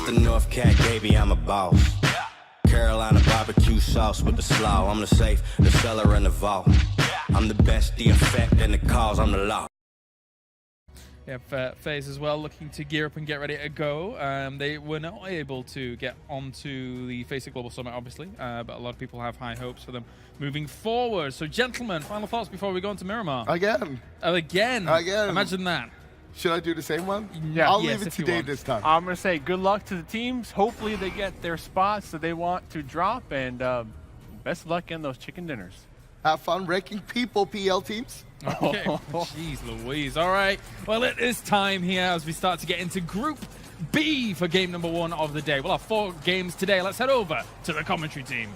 the North Cat, baby, I'm a boss. Carolina barbecue sauce with the slaw. I'm the safe, the cellar, and the vault. I'm the best, the effect, and the cause, I'm the law. We have FaZe as well looking to gear up and get ready to go. They were not able to get onto the FaZe Global Summit, obviously, but a lot of people have high hopes for them moving forward. So, gentlemen, final thoughts before we go into Miramar. Again. Again? Again. Imagine that. Should I do the same one? Yeah. I'll leave it to Dave this time. I'm going to say good luck to the teams. Hopefully they get their spots that they want to drop, and best of luck in those chicken dinners. Have fun ranking people, PL teams. Okay, jeez Louise. All right, well, it is time here as we start to get into Group B for game number 1 of the day. We'll have 4 games today. Let's head over to the commentary team.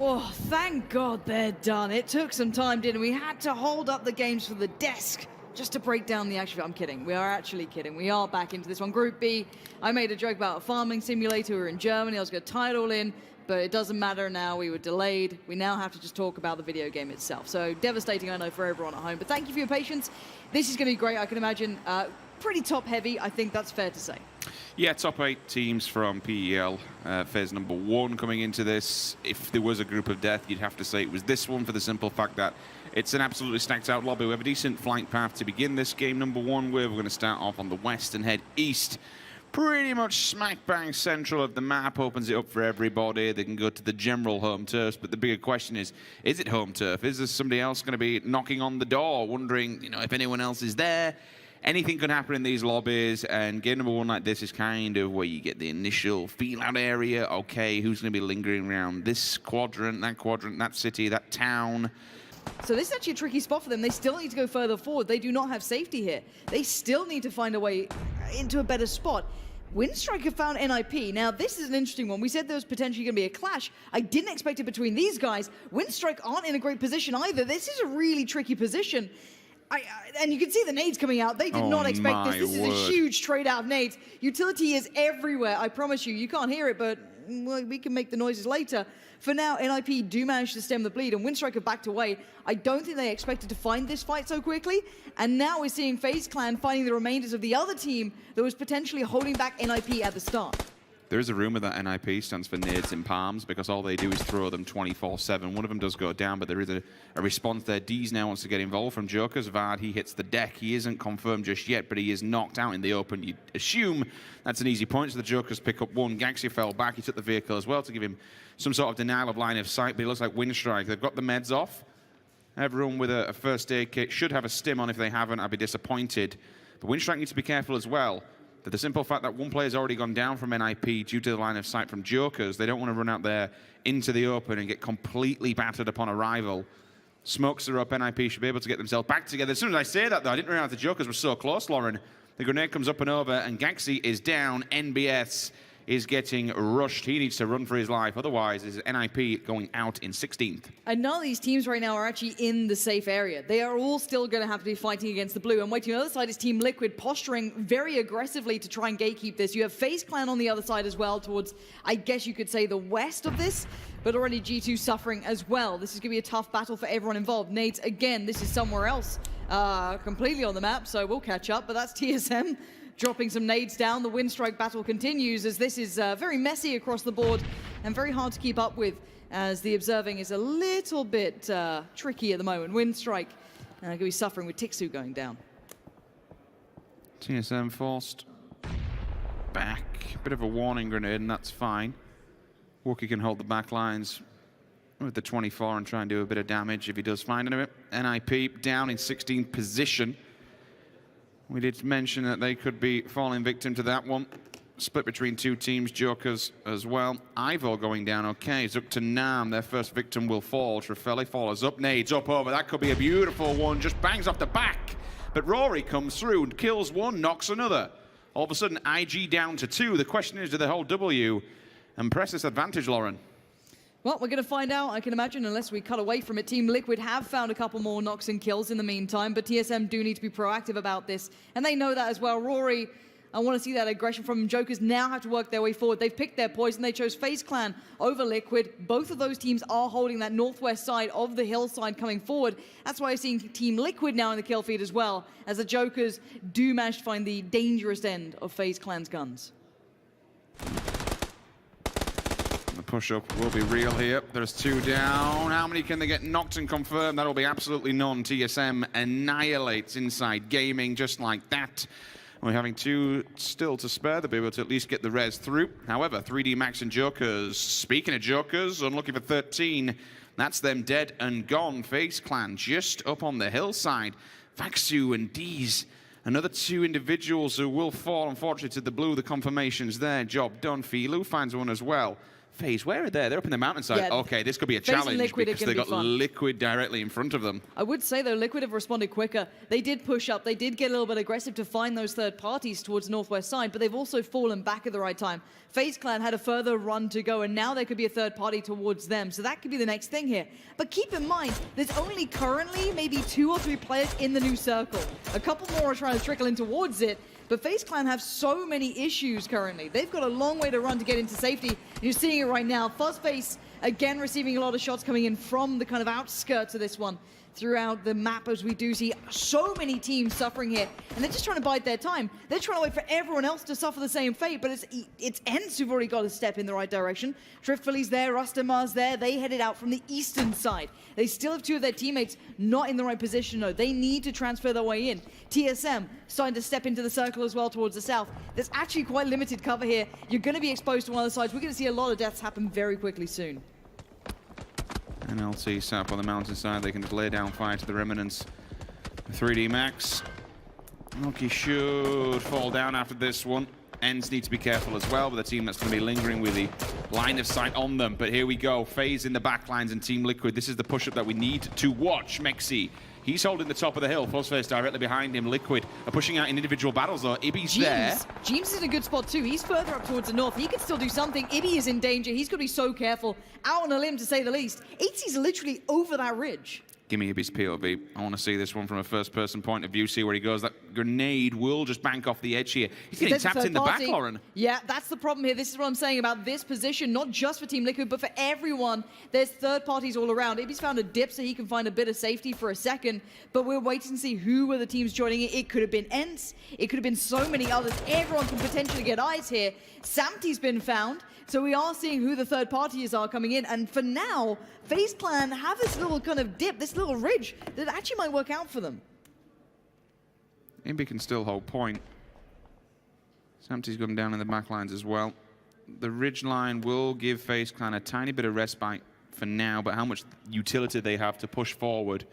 Oh, thank God they're done. It took some time, didn't we? Had to hold up the games for the desk just to break down the action. I'm kidding. We are actually kidding. We are back into this one. Group B, I made a joke about a farming simulator. We were in Germany. I was going to tie it all in, but it doesn't matter now. We were delayed. We now have to just talk about the video game itself. So devastating, I know, for everyone at home. But thank you for your patience. This is going to be great. I can imagine pretty top-heavy. I think that's fair to say. Yeah, top 8 teams from PEL. FaZe number 1 coming into this. If there was a group of death, you'd have to say it was this one for the simple fact that it's an absolutely stacked out lobby. We have a decent flight path to begin this game number 1 with. We're going to start off on the west and head east. Pretty much smack bang central of the map, opens it up for everybody. They can go to the general home turfs, but the bigger question is it home turf? Is there somebody else going to be knocking on the door, wondering, you know, if anyone else is there? Anything could happen in these lobbies, and game number 1 like this is kind of where you get the initial feel-out area. Okay, who's going to be lingering around this quadrant, that city, that town? So this is actually a tricky spot for them. They still need to go further forward. They do not have safety here. They still need to find a way into a better spot. Windstrike have found NIP. Now, this is an interesting one. We said there was potentially going to be a clash. I didn't expect it between these guys. Windstrike aren't in a great position either. This is a really tricky position. And you can see the nades coming out. They did not expect this. This is a huge trade out of nades. Utility is everywhere. I promise you. You can't hear it, but well, we can make the noises later. For now, NIP do manage to stem the bleed, and Windstrike have backed away. I don't think they expected to find this fight so quickly, and now we're seeing FaZe Clan finding the remainders of the other team that was potentially holding back NIP at the start. There is a rumor that NIP stands for Nades in Palms, because all they do is throw them 24/7. One of them does go down, but there is a response there. Deez now wants to get involved from Jokers. Vard, he hits the deck. He isn't confirmed just yet, but he is knocked out in the open. You'd assume that's an easy point, so the Jokers pick up 1. Gaxi fell back. He took the vehicle as well to give him some sort of denial of line of sight, but it looks like Windstrike. They've got the meds off. Everyone with a first aid kit should have a stim on. If they haven't, I'd be disappointed. But Windstrike needs to be careful as well. That the simple fact that 1 player's already gone down from NIP due to the line of sight from Jokers, they don't want to run out there into the open and get completely battered upon arrival. Smokes are up. NIP should be able to get themselves back together. As soon as I say that, though, I didn't realize the Jokers were so close, Lauren. The grenade comes up and over, and Gaxi is down. NBS is getting rushed. He needs to run for his life. Otherwise, is NIP going out in 16th. And none of these teams right now are actually in the safe area. They are all still going to have to be fighting against the blue. And waiting on the other side is Team Liquid posturing very aggressively to try and gatekeep this. You have FaZe Clan on the other side as well towards, I guess you could say, the west of this. But already G2 suffering as well. This is going to be a tough battle for everyone involved. Nades, again, this is somewhere else completely on the map, so we'll catch up. But that's TSM. Dropping some nades down. The Windstrike battle continues as this is very messy across the board and very hard to keep up with as the observing is a little bit tricky at the moment. Windstrike going to be suffering with Tixu going down. TSM forced back. Bit of a warning grenade, and that's fine. Wookie can hold the back lines with the 24 and try and do a bit of damage if he does find any of it. NIP down in 16th position. We did mention that they could be falling victim to that one. Split between 2 teams, Jokers as well. Ivo going down, okay. It's up to Nam. Their first victim will fall. Trafeli follows up, nades up over. That could be a beautiful one. Just bangs off the back. But Rory comes through and kills 1, knocks another. All of a sudden, IG down to 2. The question is, do they hold W and press this advantage, Lauren? Well, we're going to find out, I can imagine, unless we cut away from it. Team Liquid have found a couple more knocks and kills in the meantime, but TSM do need to be proactive about this, and they know that as well. Rory, I want to see that aggression from them. Jokers now have to work their way forward. They've picked their poison. They chose FaZe Clan over Liquid. Both of those teams are holding that northwest side of the hillside coming forward. That's why I'm seeing Team Liquid now in the kill feed as well, as the Jokers do manage to find the dangerous end of FaZe Clan's guns. The push-up will be real here. There's 2 down. How many can they get knocked and confirmed? That'll be absolutely none. TSM annihilates Inside Gaming just like that. We're having 2 still to spare. They'll be able to at least get the res through. However, 3D Max and Jokers. Speaking of Jokers, unlucky for 13. That's them dead and gone. FaZe Clan just up on the hillside. Vaxu and Deez. Another 2 individuals who will fall, unfortunately, to the blue. The confirmation's there. Job done. Filu finds one as well. FaZe, where are they? They're up in the mountainside. Yeah, okay, this could be a FaZe and challenge Liquid because they got Liquid directly in front of them. I would say, though, Liquid have responded quicker. They did push up. They did get a little bit aggressive to find those third parties towards northwest side, but they've also fallen back at the right time. FaZe Clan had a further run to go, and now there could be a third party towards them. So that could be the next thing here. But keep in mind, there's only currently maybe 2 or 3 players in the new circle. A couple more are trying to trickle in towards it. But FaZe Clan have so many issues currently. They've got a long way to run to get into safety. You're seeing it right now. Fuzzface, again, receiving a lot of shots coming in from the kind of outskirts of this one. Throughout the map, as we do see so many teams suffering here, and they're just trying to bide their time. They're trying to wait for everyone else to suffer the same fate, but it's ENCE who've already got a step in the right direction. Driftfully's there, Rustamar's there. They headed out from the eastern side. They still have 2 of their teammates not in the right position, though. They need to transfer their way in. TSM starting to step into the circle as well towards the south. There's actually quite limited cover here. You're going to be exposed to one of the sides. We're going to see a lot of deaths happen very quickly soon. NLT set up on the mountainside. They can just lay down fire to the remnants. 3D Max. Loki should fall down after this one. ENCE need to be careful as well with a team that's going to be lingering with the line of sight on them. But here we go. FaZe in the backlines and Team Liquid. This is the push-up that we need to watch. Mexi. He's holding the top of the hill. Fuzzface directly behind him. Liquid are pushing out in individual battles, though. Ibby's there. James is in a good spot, too. He's further up towards the north. He can still do something. Ibby is in danger. He's got to be so careful. Out on a limb, to say the least. 80's literally over that ridge. Give me Ibby's POV. I want to see this one from a first-person point of view, see where he goes. That grenade will just bank off the edge here. He's getting tapped in the back, Lauren. Yeah, that's the problem here. This is what I'm saying about this position, not just for Team Liquid, but for everyone. There's third parties all around. Ibby's found a dip so he can find a bit of safety for a second, but we're waiting to see who were the teams joining it. It could have been ENCE. It could have been so many others. Everyone can potentially get eyes here. Samty's been found. So we are seeing who the third parties are coming in, and for now, FaZe Clan have this little kind of dip, this little ridge that actually might work out for them. Ibby can still hold point. Samty's gone down in the back lines as well. The ridge line will give FaZe Clan a tiny bit of respite for now, but how much utility they have to push forward.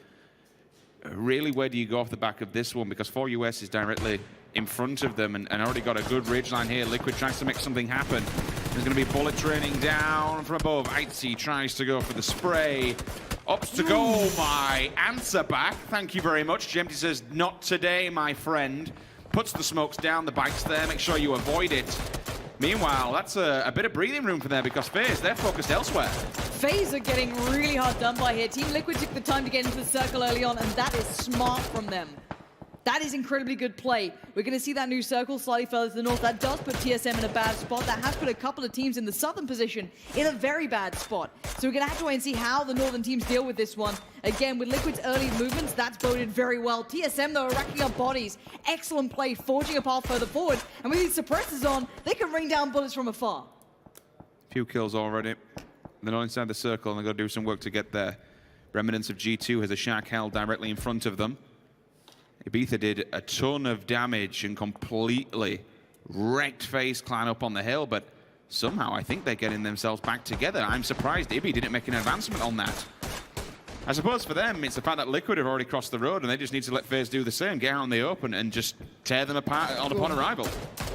Really, where do you go off the back of this one? Because 4US is directly in front of them and already got a good ridge line here. Liquid tries to make something happen. There's going to be bullet training down from above. Itzy tries to go for the spray. Opts to go. My answer back. Thank you very much. Jempty says, not today, my friend. Puts the smokes down. The bike's there. Make sure you avoid it. Meanwhile, that's a bit of breathing room for there because FaZe, they're focused elsewhere. FaZe are getting really hard done by here. Team Liquid took the time to get into the circle early on, and that is smart from them. That is incredibly good play. We're going to see that new circle slightly further to the north. That does put TSM in a bad spot. That has put a couple of teams in the southern position in a very bad spot. So we're going to have to wait and see how the northern teams deal with this one. Again, with Liquid's early movements, that's boded very well. TSM, though, are racking up bodies. Excellent play, forging a path further forward. And with these suppressors on, they can rain down bullets from afar. Few kills already. They're not inside the circle, and they've got to do some work to get there. Remnants of G2 has a shack held directly in front of them. Ibiza did a ton of damage and completely wrecked FaZe Clan up on the hill, but somehow I think they're getting themselves back together. I'm surprised Ibby didn't make an advancement on that. I suppose for them, it's the fact that Liquid have already crossed the road and they just need to let FaZe do the same, get out in the open and just tear them apart upon arrival.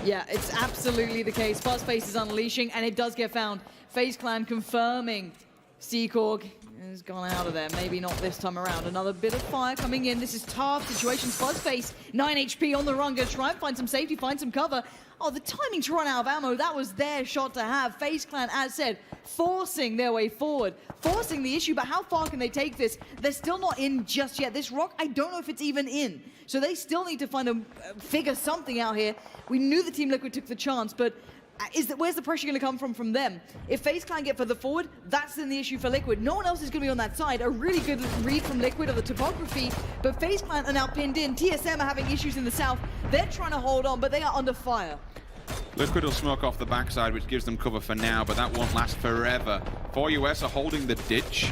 Yeah, it's absolutely the case. Fuzzface is unleashing and it does get found. FaZe Clan confirming Seacorg has gone out of there. Maybe not this time around. Another bit of fire coming in. This is tough situations. Fuzzface, 9 HP on the run. Gonna try and find some safety, find some cover. Oh, the timing to run out of ammo. That was their shot to have. FaZe Clan, as said, forcing their way forward. Forcing the issue, but how far can they take this? They're still not in just yet. This rock, I don't know if it's even in. So they still need to find figure something out here. We knew the Team Liquid took the chance, but where's the pressure going to come from them? If FaZe Clan get further forward, that's then the issue for Liquid. No one else is going to be on that side. A really good read from Liquid of the topography, but FaZe Clan are now pinned in. TSM are having issues in the south. They're trying to hold on, but they are under fire. Liquid will smoke off the backside, which gives them cover for now, but that won't last forever. 4US are holding the ditch,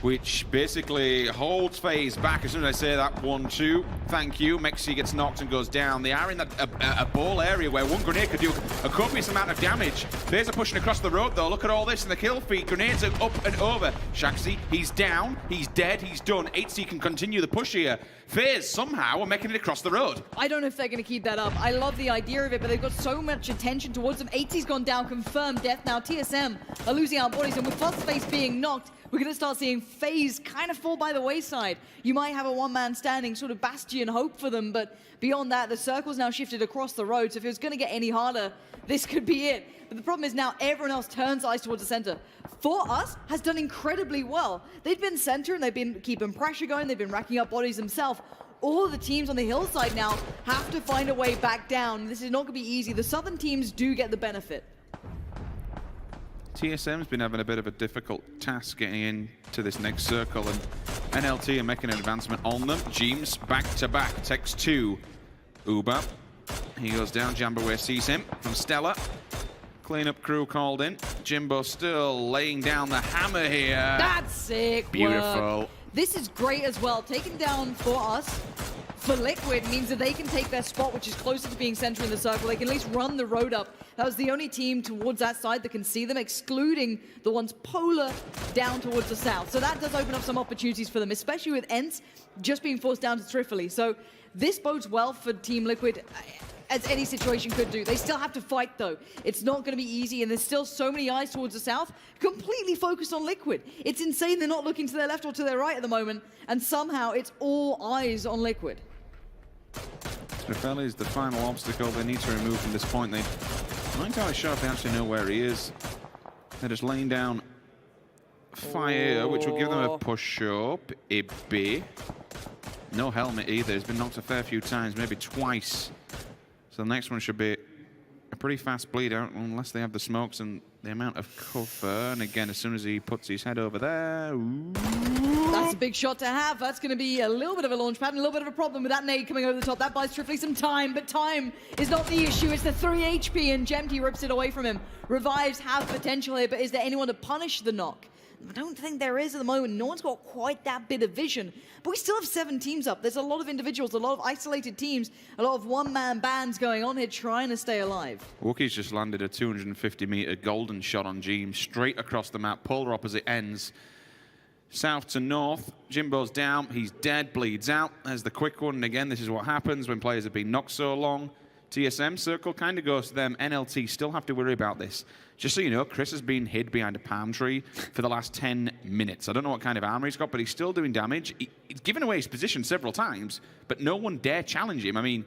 which basically holds FaZe back. As soon as I say that, 1-2, thank you. Mexi gets knocked and goes down. They are in a ball area where one grenade could do a copious amount of damage. FaZe are pushing across the road, though. Look at all this in the kill feed. Grenades are up and over. Shaxi, he's down, he's dead, he's done. 8C can continue the push here. FaZe somehow are making it across the road. I don't know if they're going to keep that up. I love the idea of it, but they've got so much attention towards them. 8C's gone down, confirmed death now. TSM are losing our bodies, and with FaZe being knocked, we're going to start seeing FaZe kind of fall by the wayside. You might have a one-man standing sort of bastion hope for them, but beyond that, the circle's now shifted across the road, so if it was going to get any harder, this could be it. But the problem is now everyone else turns eyes towards the center. For Us has done incredibly well. They've been center and they've been keeping pressure going, they've been racking up bodies themselves. All of the teams on the hillside now have to find a way back down. This is not going to be easy. The southern teams do get the benefit. TSM's been having a bit of a difficult task getting into this next circle, and NLT are making an advancement on them. Jeems back to back, takes 2. Uber, he goes down, Jambaway sees him from Stella. Cleanup crew called in. Jimbo still laying down the hammer here. That's sick Beautiful. work. This is great as well. Taking down For Us for Liquid means that they can take their spot, which is closer to being center in the circle. They can at least run the road up. That was the only team towards that side that can see them, excluding the ones polar down towards the south. So that does open up some opportunities for them, especially with Ents just being forced down to Trifoli. So this bodes well for Team Liquid, as any situation could do. They still have to fight, though. It's not going to be easy, and there's still so many eyes towards the south, completely focused on Liquid. It's insane they're not looking to their left or to their right at the moment, and somehow it's all eyes on Liquid. Trifeli is the final obstacle they need to remove from this point. They're not entirely sure if they actually know where he is. They're just laying down fire, which will give them a push-up. Ibby. No helmet either. He's been knocked a fair few times, maybe twice. So the next one should be a pretty fast bleed out, unless they have the smokes and the amount of cover. And again, as soon as he puts his head over there... Ooh. That's a big shot to have. That's going to be a little bit of a launch pad and a little bit of a problem with that nade coming over the top. That buys Trifoli some time, but time is not the issue. It's the 3 HP, and Gemty rips it away from him. Revives have potential here, but is there anyone to punish the knock? I don't think there is at the moment. No one's got quite that bit of vision. But we still have 7 teams up. There's a lot of individuals, a lot of isolated teams, a lot of one-man bands going on here trying to stay alive. Wookie's just landed a 250-meter golden shot on Jeems, straight across the map, polar opposite ends. South to north, Jimbo's down, he's dead, bleeds out. There's the quick one, and again, this is what happens when players have been knocked so long. TSM circle kind of goes to them. NLT still have to worry about this. Just so you know, Chris has been hid behind a palm tree for the last 10 minutes. I don't know what kind of armor he's got, but he's still doing damage. He's given away his position several times, but no one dare challenge him. I mean,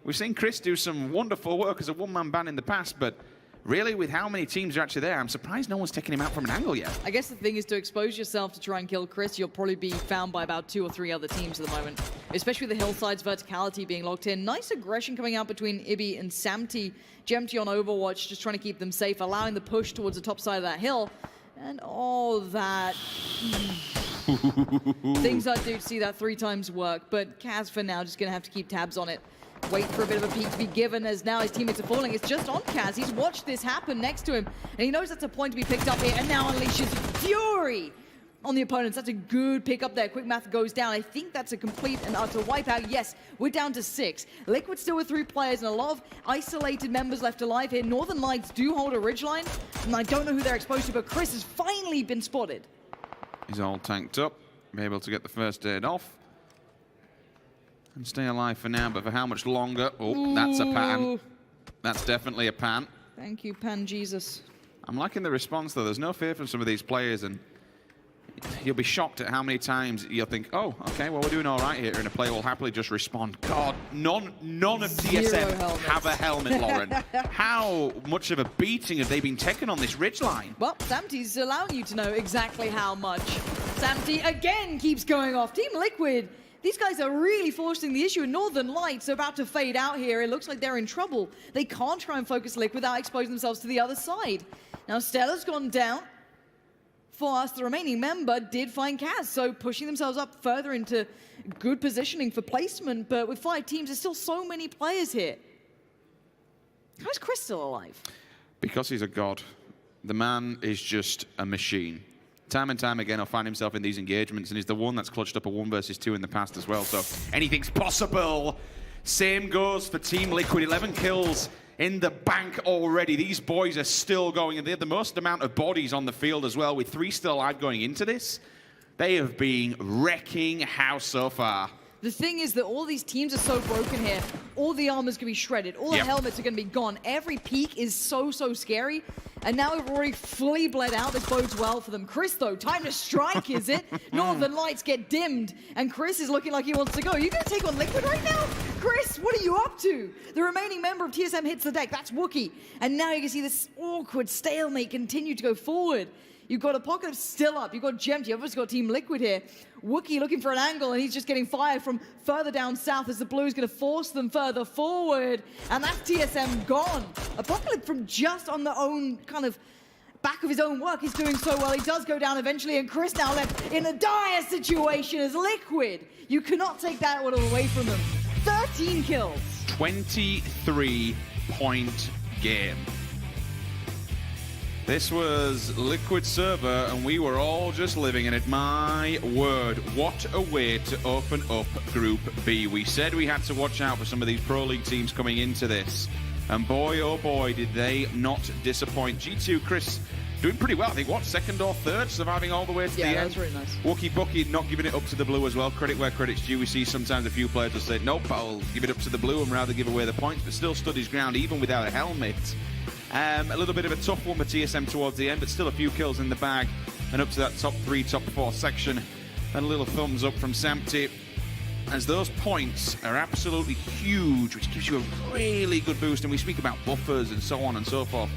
we've seen Chris do some wonderful work as a one-man band in the past, but really, with how many teams are actually there, I'm surprised no one's taking him out from an angle yet. I guess the thing is to expose yourself to try and kill Chris. You'll probably be found by about 2 or 3 other teams at the moment, especially with the Hillside's verticality being locked in. Nice aggression coming out between Ibby and Samty. Gemty on Overwatch, just trying to keep them safe, allowing the push towards the top side of that hill. And all that... Things I do see that 3 times work, but Kaz for now just going to have to keep tabs on it. Wait for a bit of a peek to be given as now his teammates are falling. It's just on Kaz. He's watched this happen next to him, and he knows that's a point to be picked up here, and now unleashes fury on the opponents. That's a good pick up there. Quick math goes down. I think that's a complete and utter wipeout. Yes, we're down to 6. Liquid still with 3 players and a lot of isolated members left alive here. Northern Lights do hold a ridgeline, and I don't know who they're exposed to, but Chris has finally been spotted. He's all tanked up, be able to get the first aid off. And stay alive for now, but for how much longer? Oh, ooh. That's a pan. That's definitely a pan. Thank you, Pan Jesus. I'm liking the response, though. There's no fear from some of these players, and you'll be shocked at how many times you'll think, oh, okay, well, we're doing all right here, and a player will happily just respond. God, none of TSM have a helmet, Lauren. How much of a beating have they been taking on this ridgeline? Well, Samty's allowing you to know exactly how much. Samty again keeps going off. Team Liquid, these guys are really forcing the issue, and Northern Lights are about to fade out here. It looks like they're in trouble. They can't try and focus Liquid without exposing themselves to the other side. Now, Stella's gone down. For Us, the remaining member did find Kaz, so pushing themselves up further into good positioning for placement, but with 5 teams, there's still so many players here. How is Chris still alive? Because he's a god. The man is just a machine. Time and time again, he'll find himself in these engagements, and he's the one that's clutched up a 1 versus 2 in the past as well, so anything's possible. Same goes for Team Liquid. 11 kills in the bank already. These boys are still going, and they have the most amount of bodies on the field as well, with 3 still alive going into this. They have been wrecking house so far. The thing is that all these teams are so broken here. All the armor's going to be shredded. All the helmets are going to be gone. Every peak is so scary. And now we've already fully bled out. This bodes well for them. Chris, though, time to strike, is it? Northern lights get dimmed, and Chris is looking like he wants to go. Are you going to take on Liquid right now? Chris, what are you up to? The remaining member of TSM hits the deck. That's Wookie. And now you can see this awkward stalemate continue to go forward. You've got Apocalypse still up. You've got Gemty. You've obviously got Team Liquid here. Wookie looking for an angle, and he's just getting fired from further down south as the blue is going to force them further forward. And that's TSM gone. Apocalypse from just on the own kind of back of his own work is doing so well. He does go down eventually, and Chris now left in a dire situation as Liquid. You cannot take that one away from them. 13 kills. 23-point game. This was Liquid server, and we were all just living in it. My word, what a way to open up Group B. We said we had to watch out for some of these Pro League teams coming into this. And boy, oh boy, did they not disappoint. G2, Chris, doing pretty well. I think, what, second or third, surviving all the way to the end. Yeah, that's really nice. Wookie Bucky not giving it up to the blue as well. Credit where credit's due. We see sometimes a few players will say, nope, I'll give it up to the blue and rather give away the points, but still stood his ground even without a helmet. A little bit of a tough one with TSM towards the end, but still a few kills in the bag and up to that top 3, top 4 section. And a little thumbs up from Samty, as those points are absolutely huge, which gives you a really good boost. And we speak about buffers and so on and so forth.